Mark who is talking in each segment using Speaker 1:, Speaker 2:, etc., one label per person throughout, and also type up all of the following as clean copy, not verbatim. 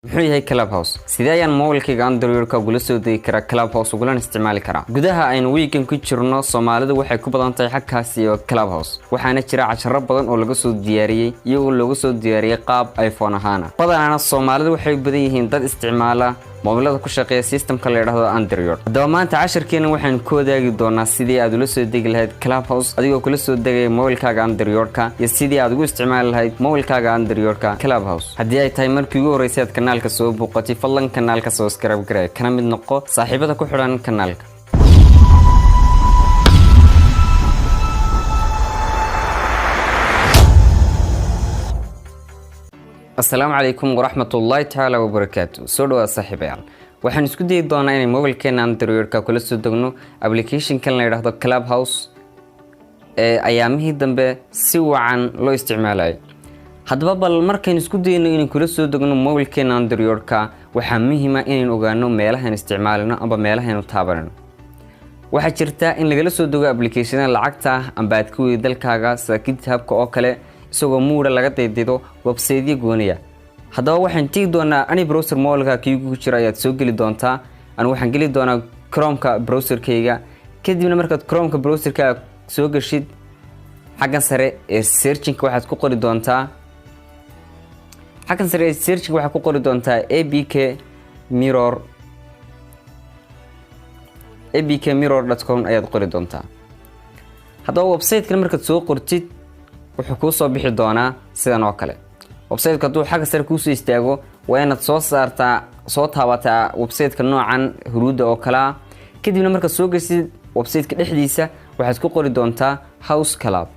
Speaker 1: muxuu yahay Clubhouse sidee ayaan mobilkayga Android-ka uga soo degi karaa Clubhouse uga isticmaali karaa gudaha aynu weekend ku jirno Soomaalidu waxay ku badan tahay xagkaas iyo Clubhouse waxaana jira casharo badan oo laga soo diyaariyay iyo laga soo diyaariyay qaab iPhone ahaan badanana Soomaalidu waxay badan yihiin dad isticmaala mobilada ku shaqeeya systemka la yiraahdo Android hadaba maanta casharkeena waxaan ku wadaagi doonaa sidii aad ula soo degi lahayd Clubhouse adigoo kula soo degay mobilkaaga Android-ka iyo sidii aad ugu isticmaali lahayd mobilkaaga Android-ka Clubhouse haddii ay tahay markii ugu horeysay kanaalka soo booqatay fadlan kanaalka subscribe garee kana mid noqo saaxiibada ku xiran kanaalka Assalamu alaykum wa rahmatullahi ta'ala wa barakatuh soo dhawaad saaxiibayaal waxaan isku dayi doonaa inay mobilkeena Android-ka kula soo degno application-kan la yiraahdo Clubhouse ayaamihii dambe si wacan loo isticmaalayo hadaba bal markaan isku dayno inaan kula soo degno mobilkeena Android-ka waxa muhiim ah inaan ogaano meelaha aan isticmaalno ama meelaha aan taabanno waxa jirta in laga soo dego application-ka lacagta amba aad ku dalkaaga sida GitHub-ka oo kale isagoo muura laga daydido website-yo gooniya hadaba waxaan tigi doonaa ani browser mobilka kiigu jira ayaad soo gali doontaa aan waxaan gali doonaa Chrome-ka browser-kayga kadibna markaad Chrome-ka browser-ka soo gashid xaggan sare ee searching-ka waxaad ku qori doontaa xaggan sare ee searching-ka waxaad ku qori doontaa abkmirror.com ayaad qori doontaa hadaba website-kan markaad soo qortid wuxuu ku soo bixi doonaa sidan oo kale website-ka duu xagga sare ku soo istaago waa inaad soo taabataa website-ka noocan huruuda oo kala kadibna marka soo gashid website-ka dhexdiisa waxaad ku qori doontaa House Club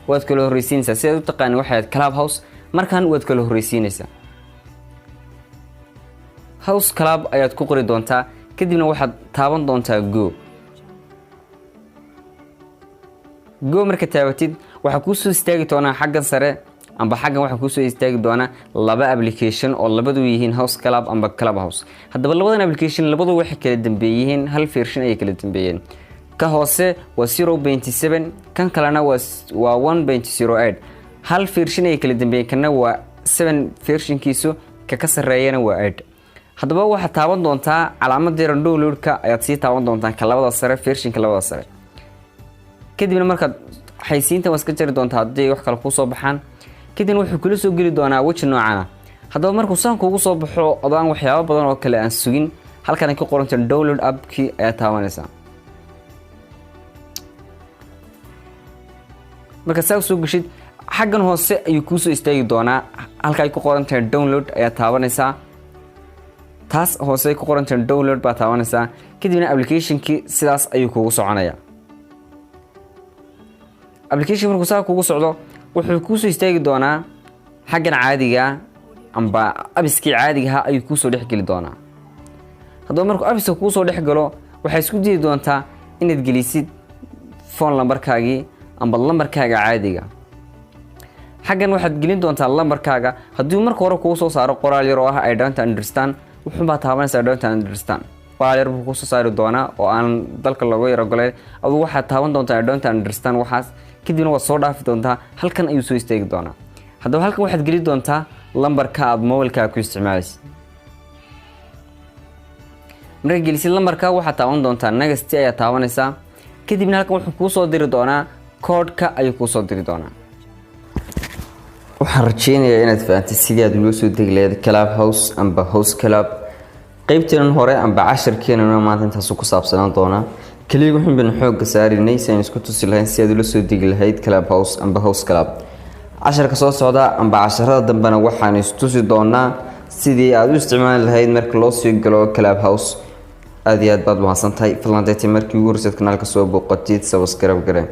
Speaker 1: waad kala horeysiinaysaa si aad u taqaan waxaad Clubhouse markaan waad kala horeysiinaysaa House Club ayaad ku qori doontaa kadibna waxaad taaban doontaa go marka taabatid waxa ku soo istaagi doona xaggan sare amba xaggan waxa ku soo istaagi doona laba application oo labadu yihiin House Club amba Clubhouse hadaba labadan application labadu waxay kala dambeeyeen hal version ay kala dambeeyeen ka hoose waa 0.7 kan kalena waa 1.08 hal version ay kala dambeeyeen kana waa 7 version-kiisu ka sareeyana waa 8 hadaba waxa taaban doontaa calaamadda download-ka ayaad si taaban doontaa ka labada sare version-ka labada sare kadibna marka xaysiinta waska jari doontaa hadii wax kale ku soo baxaan kadibna wuxuu kula soo gali doonaa waji noocana hadaba markuu saan kugu soo baxo odaan waxyaabo badan oo kale aan sugin halkan ay ku qoran tahay download app-ki ayaa taabanaysa marka saa soo gashid xaggan hoose ayuu ku soo istaagi doonaa halka ay ku qoran tahay download ayaa taabanaysa taas hoose ku qoran tahay download baa taabanaysa kadibna application-ki sidaas ayuu kugu soconaya application markuu saa kugu socdo wuxuu ku soo istaagi doonaa xaggan caadiga amba abiskii caadiga ah ayuu ku soo dhexgali doonaa hadaba markuu abiska ku soo dhexgalo waxay isku diidi doontaa inaad gelisid phone number-kaagii amba lambarkaaga caadiga xaggan waxaad gelin doontaa lambarkaaga haddii marka hore kugu soo saaro qoraal yar oo ah I don't understand wuxuu baa taabanaysaa I don't understand qoraal yar buu ku soo saari doonaa oo aan dalka lagu yar ogolay adigu waxaad taaban doontaa I don't understand waxaas kadibna waa soo dhaafi doontaa halkan ayuu soo istaagi doonaa hadaba halkan waxaad geli doontaa lambarka aad mobilkaaga ku isticmaalaysid marka gelisid lambarka waxaad taaban doontaa next ayaa taabanaysaa kadibna halkan wuxuu kuu soo diri doonaa code-ka ayuu kuu soo diri doonaa waxaan rajeynayaa inaad fahamtay sidii aad uga soo degi lahayd Clubhouse amba House Club qaybtan hore amba casharkeena maanta intaas ku saabsanaan doona kaliya waxaan bin xoog saarinay si aan isku tusi lahayn si aad ula soo degi lahayd Clubhouse amba House Club casharka soo socda amba casharada dambana waxaan is tusi doonaa sidii aad u isticmaali lahayd marka loo soo galo Clubhouse aad iyo aad baad mahadsantahay fadlan markii ugu horreysay kanaalka soo booqatid subscribe garee